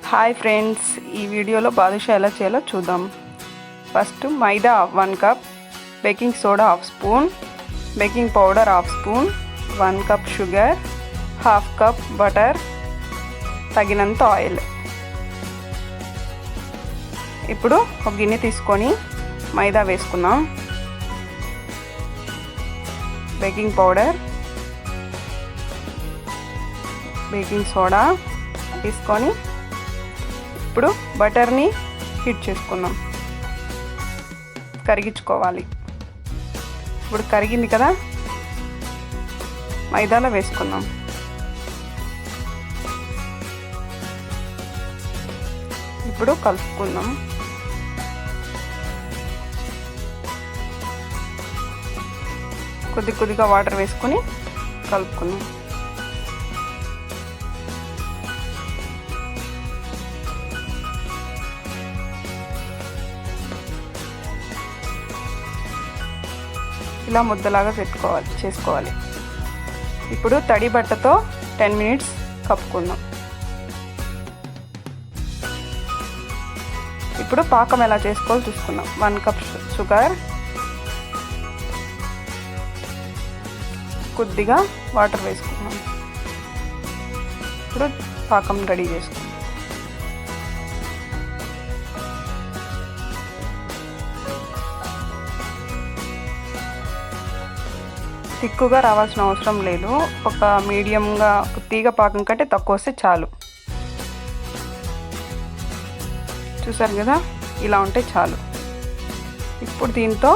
Hi friends, ఈ వీడియోలో బాదుషా ఎలా చేయాలో చూద్దాం. ఫస్ట్ మైదా 1 cup, baking soda 1/2 spoon, baking powder 1/2 spoon, 1 cup sugar, 1/2 cup butter, తగినంత ఆయిల్. ఇప్పుడు ఒక గిన్నె తీసుకొని మైదా వేసుకుందాం. బేకింగ్ పౌడర్, బేకింగ్ సోడా తీసుకొని ఇప్పుడు బటర్ని హీట్ చేసుకుందాం, కరిగించుకోవాలి. ఇప్పుడు కరిగింది కదా, మైదాలో వేసుకుందాం. ఇప్పుడు కలుపుకుందాం. కొద్దిగా వాటర్ వేసుకొని కలుపుకుందాం. ఇలా ముద్దలాగా చేసుకోవాలి. ఇప్పుడు తడి బట్టతో 10 మినిట్స్ కప్పుకుందాం. ఇప్పుడు పాకం ఎలా చేసుకోవాలో చూసుకుందాం. 1 కప్ షుగర్, కొద్దిగా వాటర్ వేసుకుందాం. ఇప్పుడు పాకం రెడీ చేసుకుందాం. తిక్కుగా రావాల్సిన అవసరం లేదు. ఒక మీడియంగా తీగ పాకం కంటే తక్కువ వస్తే చాలు. చూసారు కదా, ఇలా ఉంటే చాలు. ఇప్పుడు దీంతో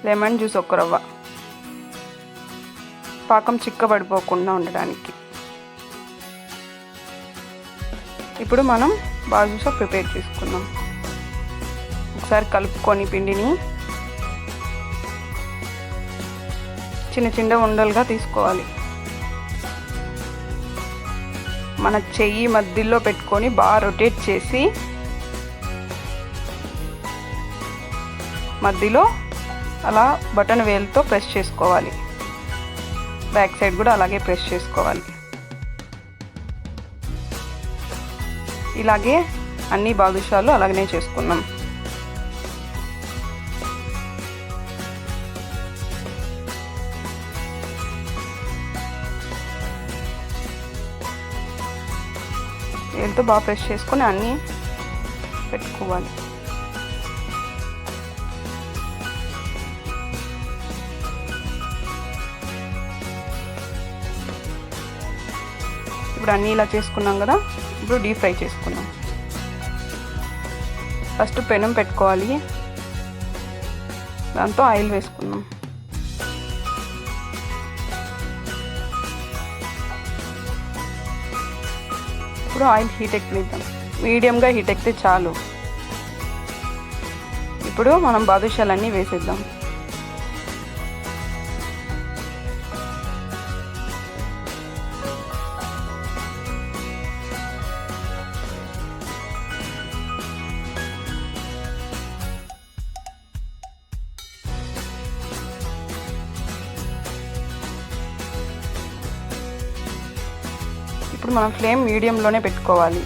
లెమన్ జ్యూస్ 1 రవ్వ, పాకం చిక్కబడిపోకుండా ఉండడానికి. ఇప్పుడు మనం బాదుషా ప్రిపేర్ చేసుకుందాం. ఒకసారి కలుపుకొని పిండిని చిన్న ఉండలుగా తీసుకోవాలి. మన చెయ్యి మధ్యలో పెట్టుకొని బాగా రొటేట్ చేసి మధ్యలో అలా బటన్ వేలుతో ప్రెస్ చేసుకోవాలి. బ్యాక్ సైడ్ కూడా అలాగే ప్రెస్ చేసుకోవాలి. ఇలాగే అన్ని బాదుషాలు అలాగనే చేసుకున్నాం. వేలుతో బాగా ప్రెస్ చేసుకొని అన్నీ పెట్టుకోవాలి. ఇప్పుడు అన్నీ ఇలా చేసుకున్నాం కదా, ఇప్పుడు డీప్ ఫ్రై చేసుకున్నాం. ఫస్ట్ పెనం పెట్టుకోవాలి, దాంతో ఆయిల్ వేసుకున్నాం. ఇప్పుడు ఆయిల్ హీట్ ఎక్కిద్దాం. మీడియంగా హీట్ ఎక్కితే చాలు. ఇప్పుడు మనం బాదుషాలన్నీ వేసేద్దాం. ఇప్పుడు మనం ఫ్లేమ్ మీడియంలోనే పెట్టుకోవాలి.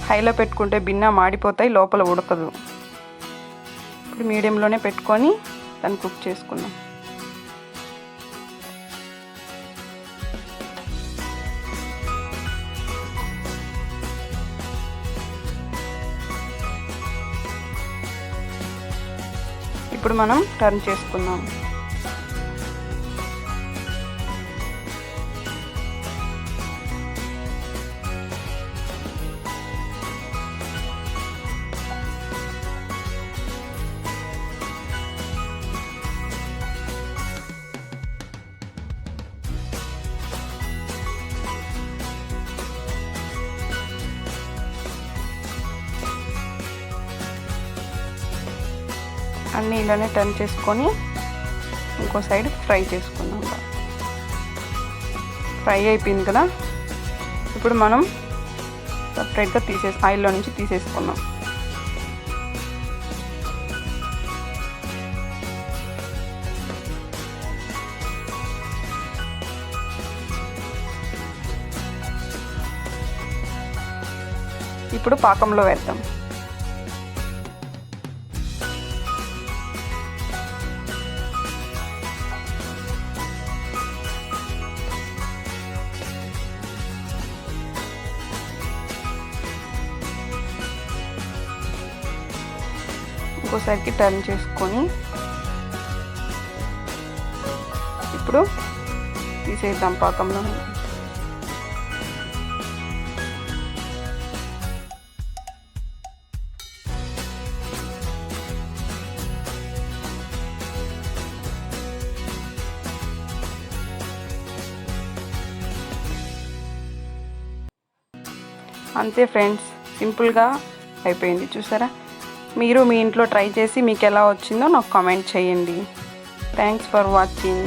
హైలో పెట్టుకుంటే బిన్న మాడిపోతాయి, లోపల ఉడకదు. ఇప్పుడు మీడియంలోనే పెట్టుకొని దాన్ని కుక్ చేసుకుందాం. ఇప్పుడు మనం టర్న్ చేసుకుందాం. అన్నీ ఇలానే టర్న్ చేసుకొని ఇంకో సైడ్ ఫ్రై చేసుకుందాం. ఫ్రై అయిపోయింది కదా, ఇప్పుడు మనం సపరేట్గా ఆయిల్లో నుంచి తీసేసుకుందాం. ఇప్పుడు పాకంలో వేద్దాం. ఇంకోసారికి టర్న్ చేసుకొని ఇప్పుడు తీసేద్దాం పాకంలో. అంతే ఫ్రెండ్స్, సింపుల్గా అయిపోయింది. చూసారా? మీరు మీ ఇంట్లో ట్రై చేసి మీకు ఎలా వచ్చిందో నాకు కామెంట్ చేయండి. Thanks for watching.